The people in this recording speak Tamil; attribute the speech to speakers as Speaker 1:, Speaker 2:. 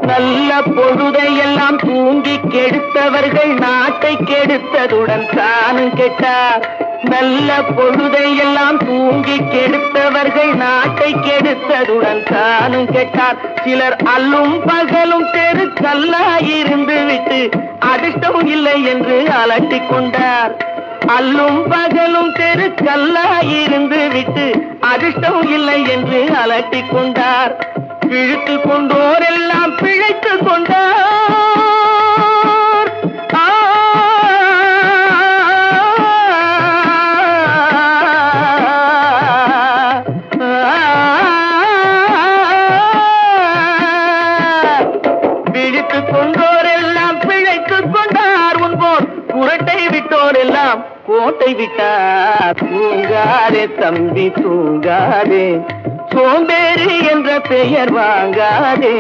Speaker 1: நல்ல பொழுதையெல்லாம் தூங்கி கெடுத்தவர்கள் நாட்டை கெடுத்ததுடன் தானும் கெட்டார். நல்ல பொழுதையெல்லாம் தூங்கி கெடுத்தவர்கள் நாட்டை கெடுத்ததுடன் தானும் கெட்டார். சிலர் அல்லும் பகலும் தெருக்கல்லாயிருந்து விட்டு அதிர்ஷ்டம் இல்லை என்று அலட்டிக் கொண்டார். அல்லும் பகலும் தெருக்கல்லாயிருந்து விட்டு அதிர்ஷ்டம் இல்லை என்று அலட்டிக் கொண்டார். பிழைத்துக் கொண்டோர் எல்லாம் பிழைத்துக் கொண்டார். பிழைத்துக் கொண்டோர் எல்லாம் பிழைத்துக் கொண்டார். உன்போர் குரட்டை விட்டோர் எல்லாம் கோட்டை விட்டார். தூங்காதே தம்பி தூங்காதே, சோம்பேறி என்ற பெயர் வாங்காதே.